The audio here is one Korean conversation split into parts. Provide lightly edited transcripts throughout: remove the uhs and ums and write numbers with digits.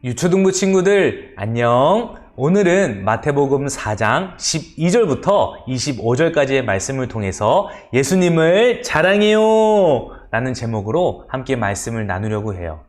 유초등부 친구들 안녕. 오늘은 마태복음 4장 12절부터 25절까지의 말씀을 통해서 예수님을 자랑해요 라는 제목으로 함께 말씀을 나누려고 해요.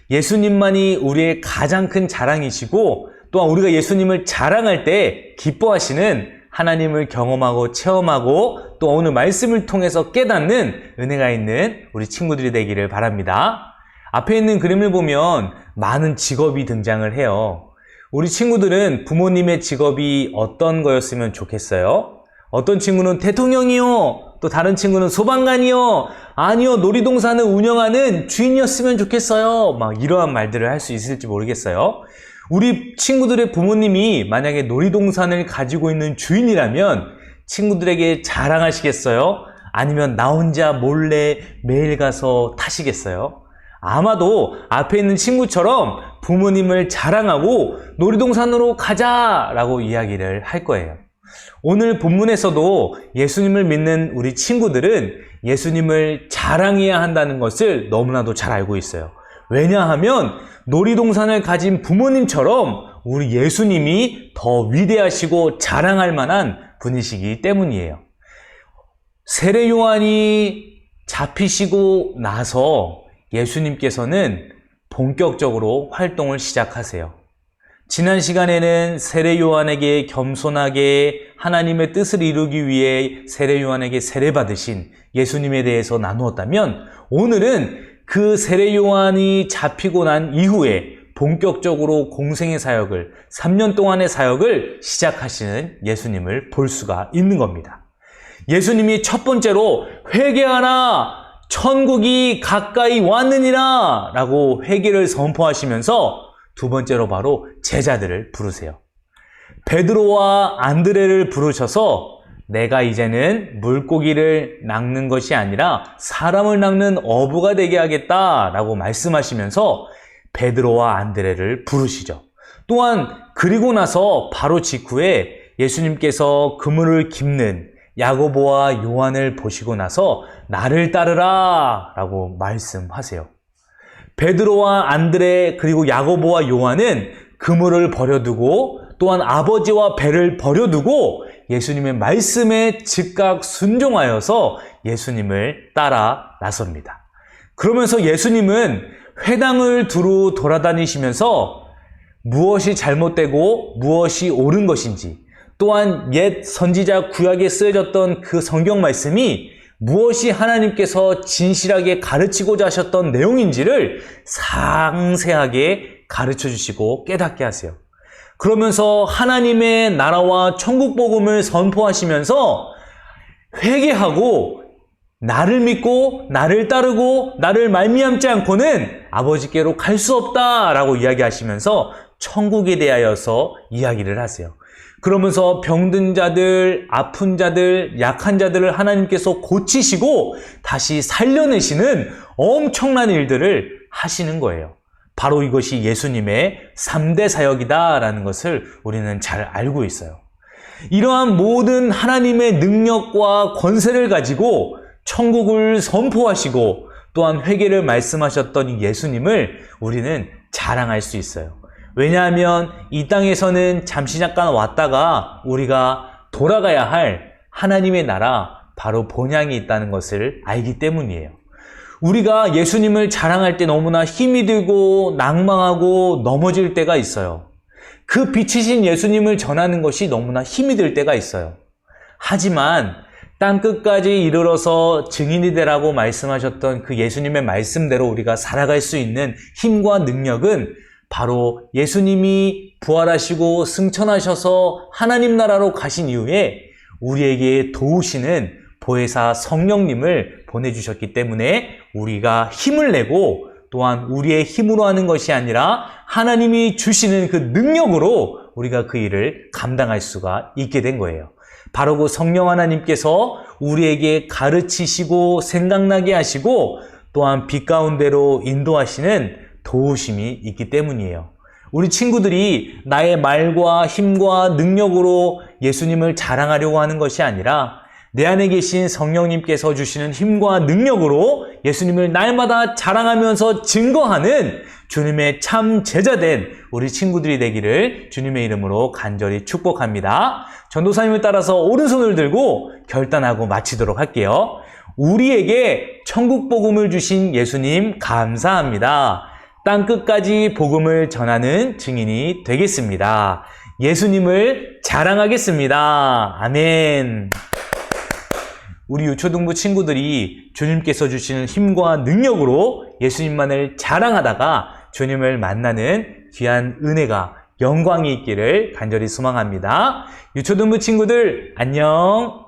예수님만이 우리의 가장 큰 자랑이시고 또한 우리가 예수님을 자랑할 때 기뻐하시는 하나님을 경험하고 체험하고 또 오늘 말씀을 통해서 깨닫는 은혜가 있는 우리 친구들이 되기를 바랍니다. 앞에 있는 그림을 보면 많은 직업이 등장을 해요. 우리 친구들은 부모님의 직업이 어떤 거였으면 좋겠어요? 어떤 친구는 대통령이요. 또 다른 친구는 소방관이요. 아니요, 놀이동산을 운영하는 주인이었으면 좋겠어요. 막 이러한 말들을 할 수 있을지 모르겠어요. 우리 친구들의 부모님이 만약에 놀이동산을 가지고 있는 주인이라면 친구들에게 자랑하시겠어요? 아니면 나 혼자 몰래 매일 가서 타시겠어요? 아마도 앞에 있는 친구처럼 부모님을 자랑하고 놀이동산으로 가자라고 이야기를 할 거예요. 오늘 본문에서도 예수님을 믿는 우리 친구들은 예수님을 자랑해야 한다는 것을 너무나도 잘 알고 있어요. 왜냐하면 놀이동산을 가진 부모님처럼 우리 예수님이 더 위대하시고 자랑할 만한 분이시기 때문이에요. 세례 요한이 잡히시고 나서 예수님께서는 본격적으로 활동을 시작하세요. 지난 시간에는 세례 요한에게 겸손하게 하나님의 뜻을 이루기 위해 세례 요한에게 세례받으신 예수님에 대해서 나누었다면 오늘은 그 세례 요한이 잡히고 난 이후에 본격적으로 공생의 사역을 3년 동안의 사역을 시작하시는 예수님을 볼 수가 있는 겁니다. 예수님이 첫 번째로 회개하라! 천국이 가까이 왔느니라 라고 회개를 선포하시면서 두 번째로 바로 제자들을 부르세요. 베드로와 안드레를 부르셔서 내가 이제는 물고기를 낚는 것이 아니라 사람을 낚는 어부가 되게 하겠다 라고 말씀하시면서 베드로와 안드레를 부르시죠. 또한 그리고 나서 바로 직후에 예수님께서 그물을 깁는 야고보와 요한을 보시고 나서 나를 따르라 라고 말씀하세요. 베드로와 안드레 그리고 야고보와 요한은 그물을 버려두고 또한 아버지와 배를 버려두고 예수님의 말씀에 즉각 순종하여서 예수님을 따라 나섭니다. 그러면서 예수님은 회당을 두루 돌아다니시면서 무엇이 잘못되고 무엇이 옳은 것인지 또한 옛 선지자 구약에 쓰여졌던 그 성경 말씀이 무엇이 하나님께서 진실하게 가르치고자 하셨던 내용인지를 상세하게 가르쳐 주시고 깨닫게 하세요. 그러면서 하나님의 나라와 천국 복음을 선포하시면서 회개하고 나를 믿고 나를 따르고 나를 말미암지 않고는 아버지께로 갈 수 없다라고 이야기하시면서 천국에 대하여서 이야기를 하세요. 그러면서 병든 자들, 아픈 자들, 약한 자들을 하나님께서 고치시고 다시 살려내시는 엄청난 일들을 하시는 거예요. 바로 이것이 예수님의 3대 사역이다라는 것을 우리는 잘 알고 있어요. 이러한 모든 하나님의 능력과 권세를 가지고 천국을 선포하시고 또한 회개를 말씀하셨던 이 예수님을 우리는 자랑할 수 있어요. 왜냐하면 이 땅에서는 잠시 잠깐 왔다가 우리가 돌아가야 할 하나님의 나라, 바로 본향이 있다는 것을 알기 때문이에요. 우리가 예수님을 자랑할 때 너무나 힘이 들고 낭망하고 넘어질 때가 있어요. 그 빛이신 예수님을 전하는 것이 너무나 힘이 들 때가 있어요. 하지만 땅끝까지 이르러서 증인이 되라고 말씀하셨던 그 예수님의 말씀대로 우리가 살아갈 수 있는 힘과 능력은 바로 예수님이 부활하시고 승천하셔서 하나님 나라로 가신 이후에 우리에게 도우시는 보혜사 성령님을 보내주셨기 때문에 우리가 힘을 내고 또한 우리의 힘으로 하는 것이 아니라 하나님이 주시는 그 능력으로 우리가 그 일을 감당할 수가 있게 된 거예요. 바로 그 성령 하나님께서 우리에게 가르치시고 생각나게 하시고 또한 빛 가운데로 인도하시는 도우심이 있기 때문이에요. 우리 친구들이 나의 말과 힘과 능력으로 예수님을 자랑하려고 하는 것이 아니라 내 안에 계신 성령님께서 주시는 힘과 능력으로 예수님을 날마다 자랑하면서 증거하는 주님의 참 제자된 우리 친구들이 되기를 주님의 이름으로 간절히 축복합니다. 전도사님을 따라서 오른손을 들고 결단하고 마치도록 할게요. 우리에게 천국 복음을 주신 예수님 감사합니다. 땅끝까지 복음을 전하는 증인이 되겠습니다. 예수님을 자랑하겠습니다. 아멘. 우리 유초등부 친구들이 주님께서 주시는 힘과 능력으로 예수님만을 자랑하다가 주님을 만나는 귀한 은혜가 영광이 있기를 간절히 소망합니다. 유초등부 친구들 안녕.